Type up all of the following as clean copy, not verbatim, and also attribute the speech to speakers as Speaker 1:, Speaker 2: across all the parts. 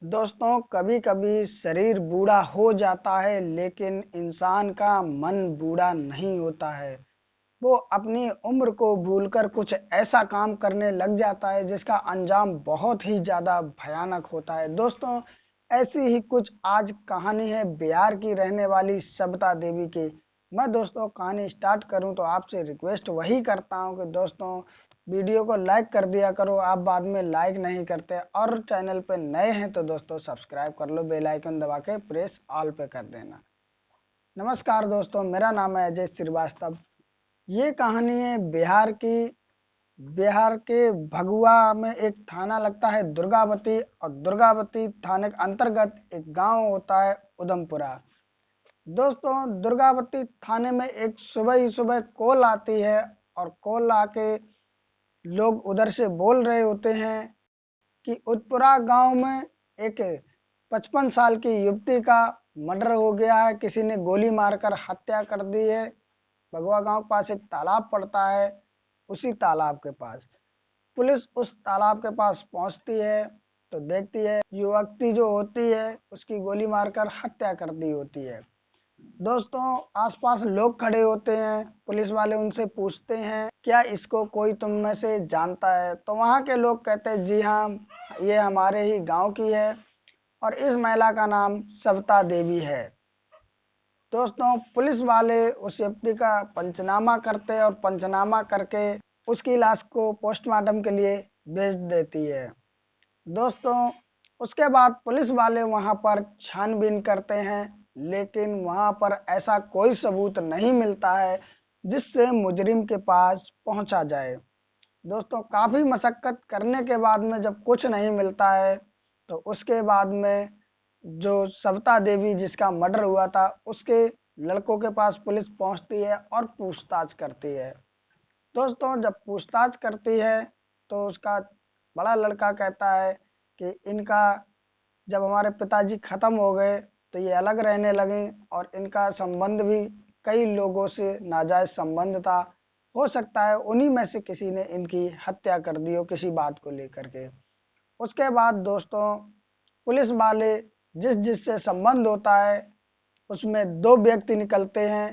Speaker 1: दोस्तों, कभी कभी शरीर बूढ़ा हो जाता है लेकिन इंसान का मन बूढ़ा नहीं होता है। वो अपनी उम्र को भूलकर कुछ ऐसा काम करने लग जाता है जिसका अंजाम बहुत ही ज्यादा भयानक होता है। दोस्तों, ऐसी ही कुछ आज कहानी है बिहार की रहने वाली सविता देवी की। मैं दोस्तों कहानी स्टार्ट करूं तो आपसे रिक्वेस्ट वही करता हूं कि दोस्तों वीडियो को लाइक कर दिया करो। आप बाद में लाइक नहीं करते और चैनल पे नए हैं तो दोस्तों सब्सक्राइब कर लो, बेल आइकन दबा के प्रेस ऑल पे कर देना। नमस्कार दोस्तों, मेरा नाम है अजय श्रीवास्तव। ये कहानी है बिहार की। बिहार के भगुआ में एक थाना लगता है दुर्गावती, और दुर्गावती थाने के अंतर्गत एक गांव होता है उधमपुरा। दोस्तों, दुर्गावती थाने में एक सुबह ही सुबह कॉल आती है, और कॉल आके लोग उधर से बोल रहे होते हैं कि उतपुरा गांव में एक 55 साल की युवती का मर्डर हो गया है। किसी ने गोली मारकर हत्या कर दी है। भगवा गांव के पास एक तालाब पड़ता है, उसी तालाब के पास पुलिस उस तालाब के पास पहुंचती है तो देखती है युवती जो होती है उसकी गोली मारकर हत्या कर दी होती है। दोस्तों, आसपास लोग खड़े होते हैं। पुलिस वाले उनसे पूछते हैं, क्या इसको कोई तुम में से जानता है? तो वहां के लोग कहते हैं, जी हाँ, ये हमारे ही गांव की है और इस महिला का नाम सविता देवी है। दोस्तों, पुलिस वाले उस युवती का पंचनामा करते हैं और पंचनामा करके उसकी लाश को पोस्टमार्टम के लिए भेज देती है। दोस्तों, उसके बाद पुलिस वाले वहां पर छानबीन करते हैं, लेकिन वहां पर ऐसा कोई सबूत नहीं मिलता है जिससे मुजरिम के पास पहुंचा जाए। दोस्तों, काफी मशक्कत करने के बाद में जब कुछ नहीं मिलता है तो उसके बाद में जो सविता देवी जिसका मर्डर हुआ था उसके लड़कों के पास पुलिस पहुंचती है और पूछताछ करती है। दोस्तों, जब पूछताछ करती है तो उसका बड़ा लड़का कहता है कि इनका जब हमारे पिताजी खत्म हो गए तो ये अलग रहने लगे, और इनका संबंध भी कई लोगों से नाजायज संबंध था। हो सकता है उन्हीं में से किसी ने इनकी हत्या कर दी हो किसी बात को लेकर के। उसके बाद दोस्तों, पुलिस वाले जिस जिससे संबंध होता है उसमें दो व्यक्ति निकलते हैं।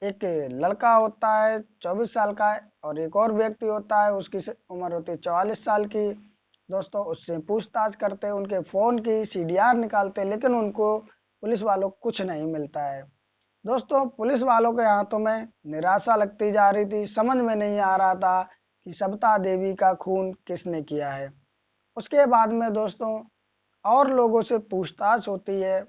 Speaker 1: एक लड़का होता है 24 साल का, और एक और व्यक्ति होता है उसकी उम्र होती है 44 साल की। दोस्तों, उससे पूछताछ करते, उनके फोन की सीडीआर निकालते, लेकिन उनको पुलिस वालों को कुछ नहीं मिलता है। दोस्तों, पुलिस वालों के हाथों में निराशा लगती जा रही थी। समझ में नहीं आ रहा था कि सविता देवी का खून किसने किया है। उसके बाद में दोस्तों और लोगों से पूछताछ होती है,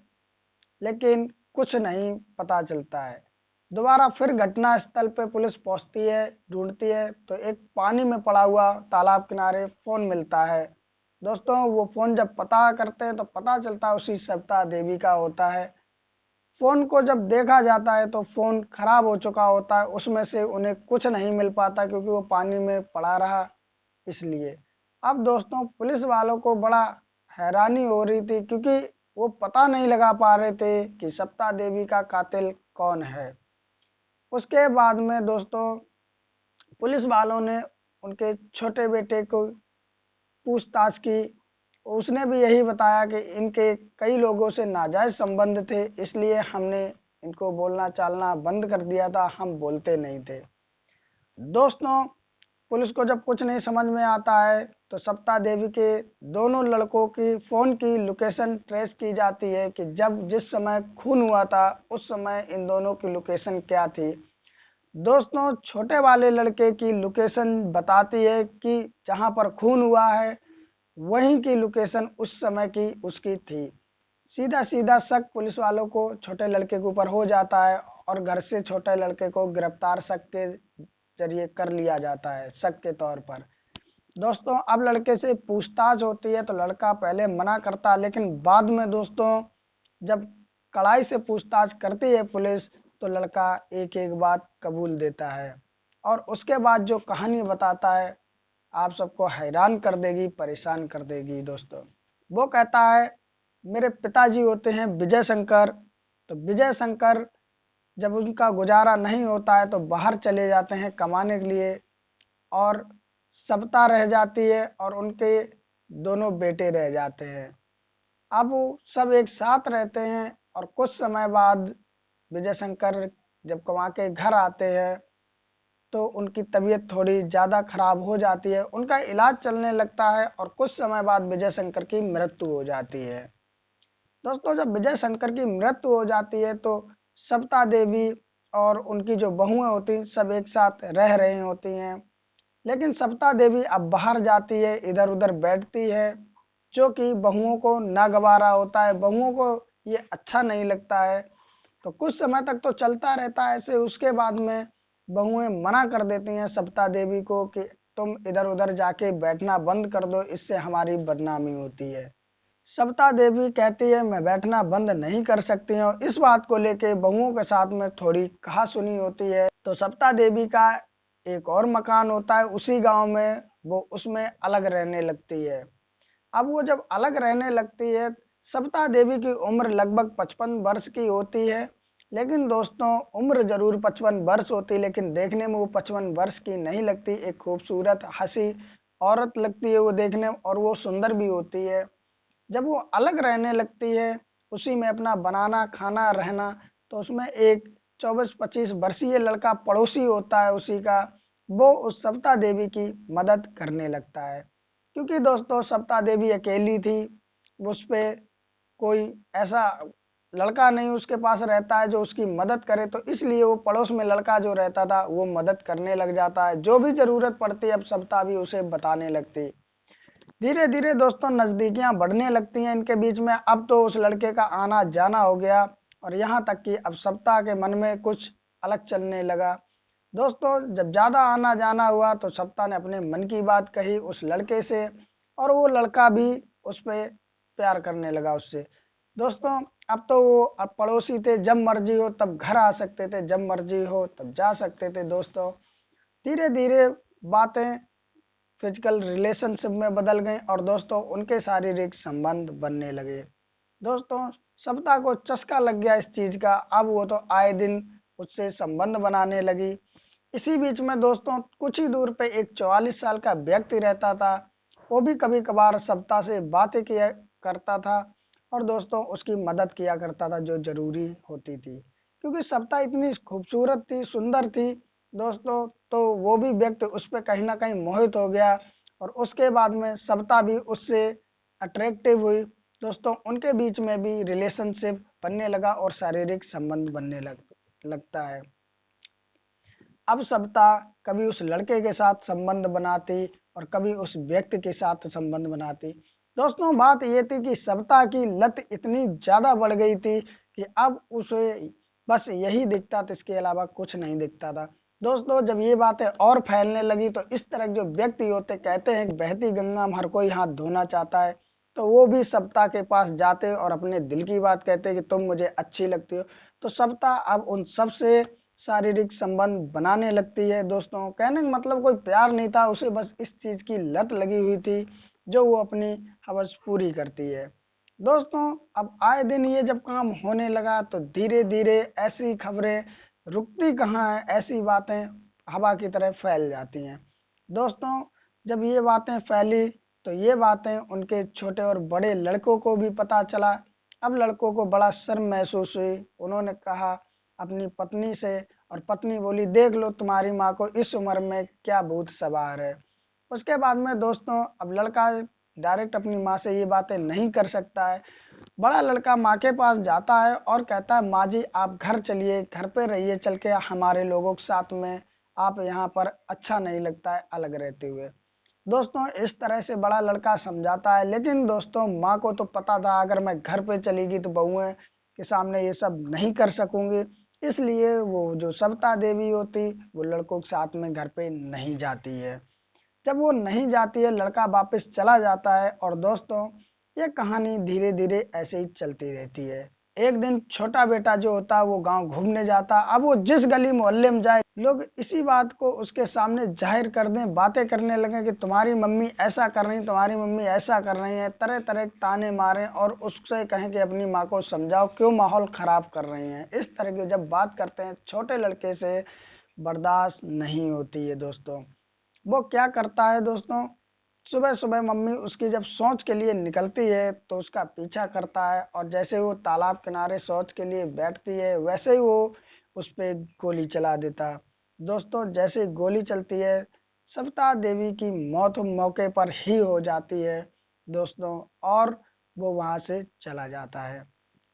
Speaker 1: लेकिन कुछ नहीं पता चलता है। दोबारा फिर घटना स्थल पे पुलिस पहुंचती है, ढूंढती है, तो एक पानी में पड़ा हुआ तालाब किनारे फोन मिलता है। दोस्तों, वो फोन जब पता करते हैं तो पता चलता है उसी सविता देवी का होता है। फोन को जब देखा जाता है तो फोन खराब हो चुका होता है, उसमें से उन्हें कुछ नहीं मिल पाता क्योंकि वो पानी में पड़ा रहा इसलिए। अब दोस्तों, पुलिस वालों को बड़ा हैरानी हो रही थी क्योंकि वो पता नहीं लगा पा रहे थे कि सविता देवी का कातिल कौन है। उसके बाद में दोस्तों पुलिस वालों ने उनके छोटे बेटे को पूछताछ की। उसने भी यही बताया कि इनके कई लोगों से नाजायज संबंध थे, इसलिए हमने इनको बोलना चालना बंद कर दिया था, हम बोलते नहीं थे। दोस्तों, पुलिस को जब कुछ नहीं समझ में आता है तो सविता देवी के दोनों लड़कों की फोन की लोकेशन ट्रेस की जाती है कि जब जिस समय खून हुआ था उस समय इन दोनों की लोकेशन क्या थी। दोस्तों, छोटे वाले लड़के की लोकेशन बताती है कि जहां पर खून हुआ है वहीं की लोकेशन उस समय की उसकी थी। सीधा सीधा शक पुलिस वालों को छोटे लड़के के ऊपर हो जाता है और घर से छोटे लड़के को गिरफ्तार शक के जरिए कर लिया जाता है, शक के तौर पर। दोस्तों, अब लड़के से पूछताछ होती है तो लड़का पहले मना करता है, लेकिन बाद में दोस्तों जब कड़ाई से पूछताछ करती है पुलिस तो लड़का एक एक बात कबूल देता है, और उसके बाद जो कहानी बताता है आप सबको हैरान कर देगी, परेशान कर देगी। दोस्तों, वो कहता है, मेरे पिताजी होते हैं विजय शंकर। तो विजय शंकर जब उनका गुजारा नहीं होता है तो बाहर चले जाते हैं कमाने के लिए, और सविता रह जाती है और उनके दोनों बेटे रह जाते हैं। अब वो सब एक साथ रहते हैं और कुछ समय बाद विजय शंकर जब कमा के घर आते हैं तो उनकी तबीयत थोड़ी ज़्यादा खराब हो जाती है, उनका इलाज चलने लगता है और कुछ समय बाद विजय शंकर की मृत्यु हो जाती है। दोस्तों, जब विजय शंकर की मृत्यु हो जाती है तो सविता देवी और उनकी जो बहुएं होती हैं सब एक साथ रह रही होती हैं, लेकिन सविता देवी अब बाहर जाती है, इधर उधर बैठती है, जो कि बहुओं को नागवारा होता है, बहुओं को ये अच्छा नहीं लगता है। तो कुछ समय तक तो चलता रहता है ऐसे। उसके बाद में बहुएं मना कर देती हैं सविता देवी को कि तुम इधर उधर जाके बैठना बंद कर दो, इससे हमारी बदनामी होती है। सविता देवी कहती है मैं बैठना बंद नहीं कर सकती हूँ। इस बात को लेके बहुओं के साथ में थोड़ी कहासुनी होती है। तो सविता देवी का एक और मकान होता है उसी गांव में, वो उसमें अलग रहने लगती है। अब वो जब अलग रहने लगती है, सविता देवी की उम्र लगभग 55 वर्ष की होती है। लेकिन दोस्तों, उम्र जरूर 55 वर्ष होती है, लेकिन देखने में वो 55 वर्ष की नहीं लगती। एक खूबसूरत हंसी औरत लगती है वो देखने में, और वो सुंदर भी होती है। जब वो अलग रहने लगती है, उसी में अपना बनाना खाना रहना, तो उसमें एक 24-25 वर्षीय लड़का पड़ोसी होता है उसी का, वो उस सविता देवी की मदद करने लगता है। क्योंकि दोस्तों, सविता देवी अकेली थी, उस पे कोई ऐसा लड़का नहीं उसके पास रहता है जो उसकी मदद करे, तो इसलिए वो पड़ोस में लड़का जो रहता था वो मदद करने लग जाता है। जो भी जरूरत पड़ती है अब सविता भी उसे बताने लगती। धीरे धीरे दोस्तों नजदीकियां बढ़ने लगती हैं इनके बीच में। अब तो उस लड़के का आना जाना हो गया, और यहाँ तक कि अब सविता के मन में कुछ अलग चलने लगा। दोस्तों, जब ज्यादा आना जाना हुआ तो सविता ने अपने मन की बात कही उस लड़के से, और वो लड़का भी उस पे प्यार करने लगा उससे। दोस्तों, अब तो वो अब पड़ोसी थे, जब मर्जी हो तब घर आ सकते थे, जब मर्जी हो तब जा सकते थे। दोस्तों, धीरे धीरे बातें फिजिकल रिलेशनशिप में बदल गई और दोस्तों उनके शारीरिक संबंध बनने लगे। दोस्तों, सविता को चस्का लग गया इस चीज का। अब वो तो आए दिन उससे संबंध बनाने लगी। इसी बीच में दोस्तों कुछ ही दूर पे एक 44 साल का व्यक्ति रहता था। वो भी कभी कभार सविता से बातें किया करता था और दोस्तों उसकी मदद किया करता था जो जरूरी होती थी, क्योंकि सविता इतनी खूबसूरत थी, सुंदर थी दोस्तों। तो वो भी व्यक्ति उस पर कहीं ना कहीं मोहित हो गया, और उसके बाद में सविता भी उससे अट्रैक्टिव हुई। दोस्तों, उनके बीच में भी रिलेशनशिप बनने लगा और शारीरिक संबंध बनने लगता है। अब सविता कभी उस लड़के के साथ संबंध बनाती और कभी उस व्यक्ति के साथ संबंध बनाती। दोस्तों, बात ये थी कि सविता की लत इतनी ज्यादा बढ़ गई थी कि अब उसे बस यही दिखता था, इसके अलावा कुछ नहीं दिखता था। दोस्तों, जब ये बातें और फैलने लगी तो इस तरह जो व्यक्ति होते, कहते हैं कि बहती गंगा में हर कोई हाथ धोना चाहता है, तो वो भी सविता के पास जाते और अपने दिल की बात कहते कि तुम मुझे अच्छी लगती हो। तो सविता अब उन सबसे शारीरिक संबंध बनाने लगती है। दोस्तों, कहने का मतलब कोई प्यार नहीं था उसे, बस इस चीज की लत लगी हुई थी जो वो अपनी हवस पूरी करती है। दोस्तों, अब आए दिन ये जब काम होने लगा तो धीरे धीरे ऐसी खबरें रुकती कहाँ है, ऐसी बातें हवा की तरह फैल जाती हैं। दोस्तों, जब ये बातें फैली तो ये बातें उनके छोटे और बड़े लड़कों को भी पता चला। अब लड़कों को बड़ा शर्म महसूस हुई। उन्होंने कहा अपनी पत्नी से, और पत्नी बोली देख लो तुम्हारी माँ को इस उम्र में क्या भूत सवार है। उसके बाद में दोस्तों अब लड़का डायरेक्ट अपनी माँ से ये बातें नहीं कर सकता है। बड़ा लड़का माँ के पास जाता है और कहता है माँ जी आप घर चलिए, घर पे रहिए चल के हमारे लोगों के साथ में, आप यहाँ पर अच्छा नहीं लगता है अलग रहते हुए। दोस्तों, इस तरह से बड़ा लड़का समझाता है, लेकिन दोस्तों माँ को तो पता था अगर मैं घर पे चलेगी तो बहुएं के सामने ये सब नहीं कर सकूंगी, इसलिए वो जो सविता देवी होती वो लड़कों के साथ में घर पे नहीं जाती है। जब वो नहीं जाती है, लड़का वापस चला जाता है, और दोस्तों ये कहानी धीरे धीरे ऐसे ही चलती रहती है। एक दिन छोटा बेटा जो होता है वो गांव घूमने जाता। अब वो जिस गली मोहल्ले में जाए लोग इसी बात को उसके सामने जाहिर कर दें, बातें करने लगे कि तुम्हारी मम्मी ऐसा कर रही, तुम्हारी मम्मी ऐसा कर रही है, तरह तरह के ताने मारें और उससे कहें कि अपनी माँ को समझाओ क्यों माहौल खराब कर रही हैं। इस तरह की जब बात करते हैं छोटे लड़के से बर्दाश्त नहीं होती है। दोस्तों, वो क्या करता है दोस्तों, सुबह सुबह मम्मी उसकी जब शौच के लिए निकलती है तो उसका पीछा करता है, और जैसे वो तालाब किनारे शौच के लिए बैठती है वैसे ही वो उस पे गोली चला देता। दोस्तों जैसे गोली चलती है, सविता देवी की मौत मौके पर ही हो जाती है दोस्तों, और वो वहां से चला जाता है।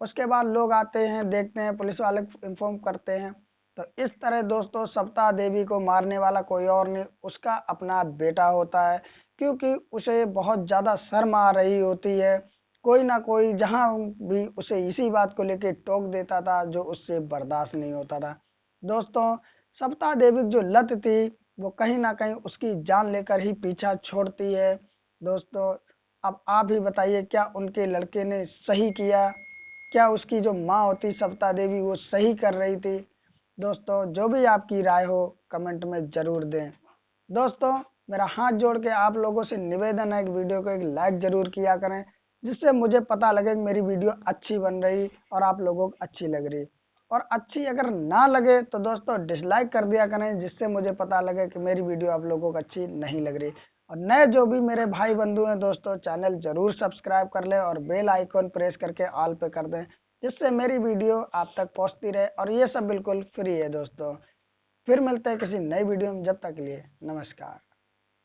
Speaker 1: उसके बाद लोग आते हैं, देखते हैं, पुलिस वाले इन्फॉर्म करते हैं। तो इस तरह दोस्तों सविता देवी को मारने वाला कोई और नहीं, उसका अपना बेटा होता है, क्योंकि उसे बहुत ज्यादा शर्म आ रही होती है। कोई ना कोई जहां भी उसे इसी बात को लेके टोक देता था जो उससे बर्दाश्त नहीं होता था। दोस्तों सविता देवी की जो लत थी वो कहीं ना कहीं उसकी जान लेकर ही पीछा छोड़ती है। दोस्तों अब आप ही बताइए, क्या उनके लड़के ने सही किया? क्या उसकी जो माँ होती सविता देवी वो सही कर रही थी? दोस्तों जो भी आपकी राय हो कमेंट में जरूर दें। दोस्तों मेरा हाथ जोड़ के आप लोगों से निवेदन है कि वीडियो को एक लाइक जरूर किया करें, जिससे मुझे पता लगे कि मेरी वीडियो अच्छी बन रही और आप लोगों को अच्छी लग रही। और अच्छी अगर ना लगे तो दोस्तों डिसलाइक कर दिया करें, जिससे मुझे पता लगे कि मेरी वीडियो आप लोगों को अच्छी नहीं लग रही। और नए जो भी मेरे भाई बंधु हैं दोस्तों, चैनल जरूर सब्सक्राइब कर लें और बेल आइकॉन प्रेस करके ऑल पे कर दें, जिससे मेरी वीडियो आप तक पहुंचती रहे, और ये सब बिल्कुल फ्री है दोस्तों। फिर मिलते हैं किसी नई वीडियो में, जब तक के लिए नमस्कार।